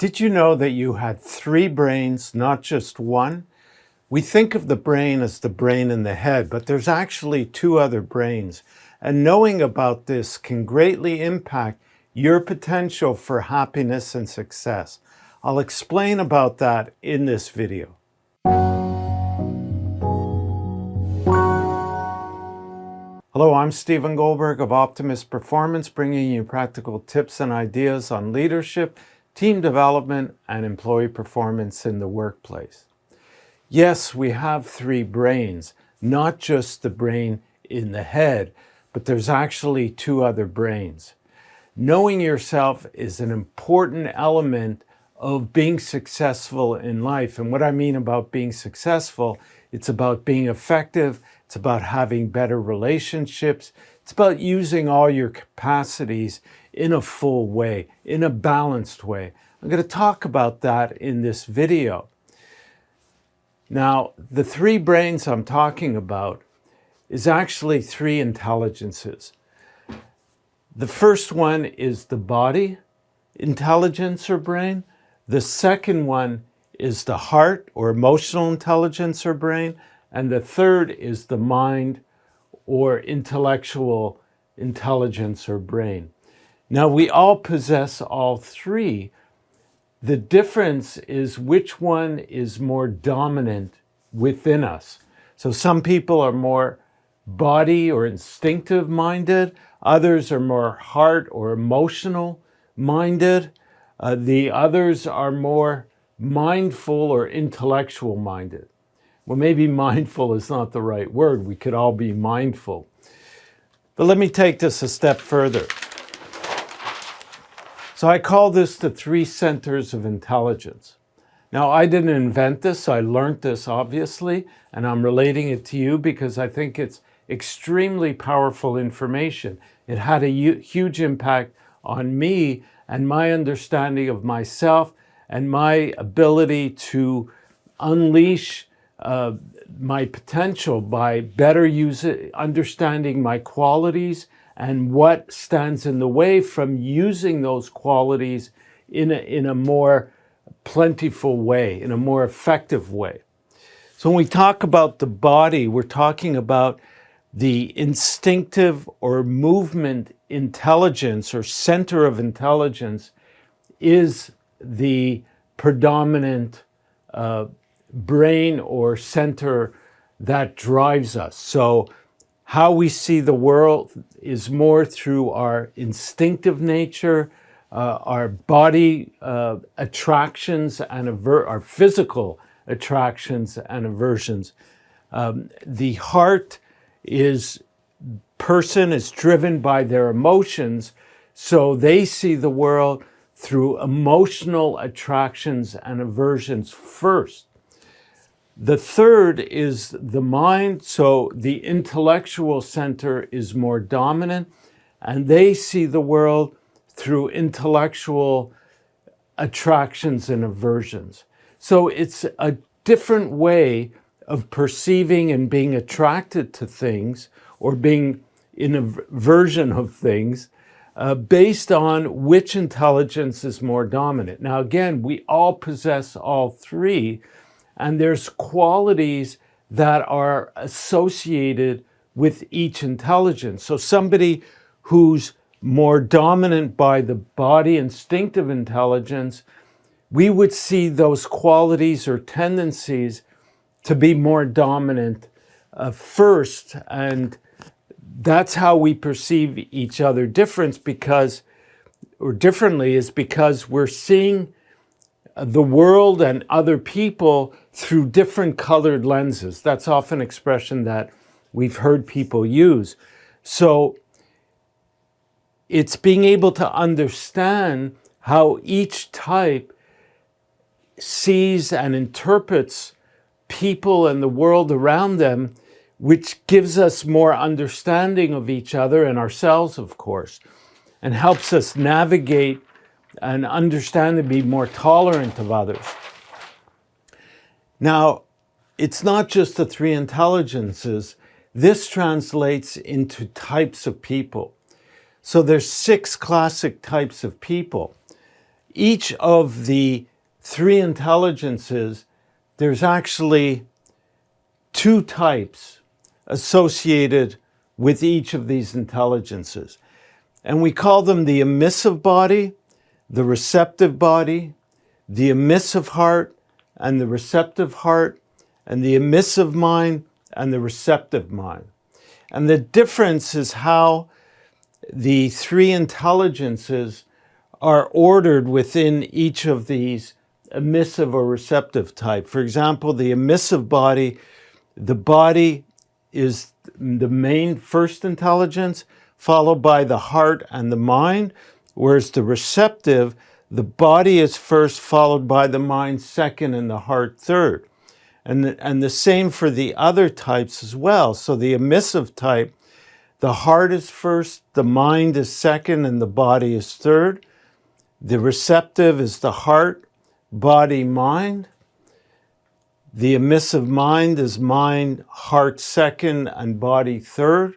Did you know that you had 3 brains, not just one? We think of the brain as the brain in the head, but there's actually 2 other brains. And knowing about this can greatly impact your potential for happiness and success. I'll explain about that in this video. Hello, I'm Stephen Goldberg of Optimus Performance, bringing you practical tips and ideas on leadership, team development, and employee performance in the workplace. Yes, we have 3 brains, not just the brain in the head, but there's actually 2 other brains. Knowing yourself is an important element of being successful in life. And what I mean about being successful, it's about being effective, it's about having better relationships, it's about using all your capacities in a full way, in a balanced way. I'm going to talk about that in this video. Now, the 3 brains I'm talking about is actually 3 intelligences. The first one is the body intelligence or brain. The second one is the heart or emotional intelligence or brain. And the third is the mind or intellectual intelligence or brain. Now, we all possess all 3. The difference is which one is more dominant within us. So some people are more body or instinctive minded. Others are more heart or emotional minded. The others are more mindful or intellectual minded. Well, maybe mindful is not the right word. We could all be mindful. But let me take this a step further. So I call this the 3 centers of intelligence. Now, I didn't invent this. I learned this, obviously, and I'm relating it to you because I think it's extremely powerful information. It had a huge impact on me and my understanding of myself and my ability to unleash my potential by better understanding my qualities and what stands in the way from using those qualities in a more plentiful way, in a more effective way. So when we talk about the body, we're talking about the instinctive or movement intelligence or center of intelligence is the predominant brain or center that drives us. So how we see the world is more through our instinctive nature, our body attractions and our physical attractions and aversions. The heart person is driven by their emotions, so they see the world through emotional attractions and aversions first. The third is the mind, so the intellectual center is more dominant, and they see the world through intellectual attractions and aversions. So it's a different way of perceiving and being attracted to things or being in a version of things based on which intelligence is more dominant. Now, again, we all possess all 3, and there's qualities that are associated with each intelligence. So somebody who's more dominant by the body instinctive intelligence, we would see those qualities or tendencies to be more dominant first. And that's how we perceive each other differently is because we're seeing the world and other people through different colored lenses. That's often an expression that we've heard people use. So it's being able to understand how each type sees and interprets people and the world around them, which gives us more understanding of each other and ourselves, of course, and helps us navigate and understand and be more tolerant of others. Now, it's not just the 3 intelligences. This translates into types of people. So there's 6 classic types of people. each of the three intelligences, there's actually two types associated with each of these intelligences. And we call them the emissive body, the receptive body, the emissive heart, and the receptive heart, and the emissive mind and the receptive mind. And the difference is how the three intelligences are ordered within each of these emissive or receptive type. For example, the emissive body, the body is the main first intelligence, followed by the heart and the mind, whereas the receptive, the body is first, followed by the mind second, and the heart third. And the same for the other types as well. So the emissive type, the heart is first, the mind is second, and the body is third. The receptive is the heart, body, mind. The emissive mind is mind, heart second, and body third.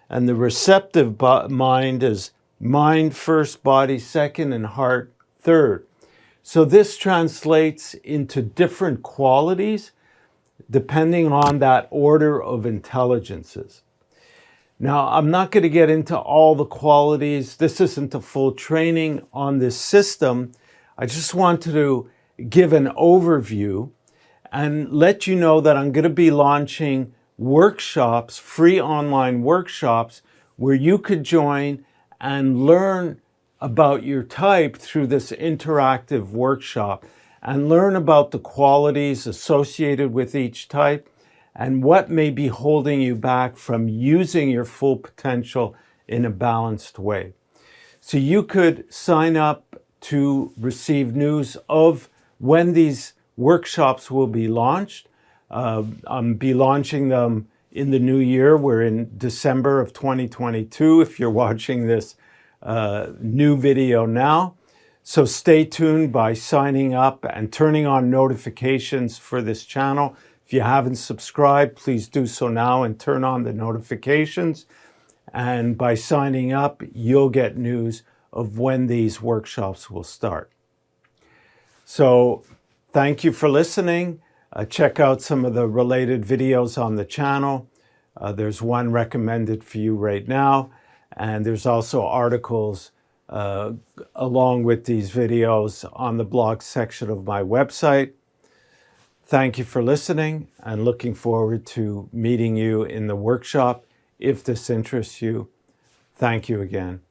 And the receptive mind is mind first, body second, and heart third. So this translates into different qualities depending on that order of intelligences. Now, I'm not going to get into all the qualities. This isn't a full training on this system. I just wanted to give an overview and let you know that I'm going to be launching workshops, free online workshops, where you could join and learn about your type through this interactive workshop and learn about the qualities associated with each type and what may be holding you back from using your full potential in a balanced way. So you could sign up to receive news of when these workshops will be launched. I'll be launching them in the new year. We're in December of 2022 if you're watching this new video now. So stay tuned by signing up and turning on notifications for this channel. If you haven't subscribed, please do so now and turn on the notifications. And by signing up, you'll get news of when these workshops will start. So thank you for listening. Check out some of the related videos on the channel. There's one recommended for you right now. And there's also articles along with these videos on the blog section of my website. Thank you for listening and looking forward to meeting you in the workshop if this interests you. Thank you again.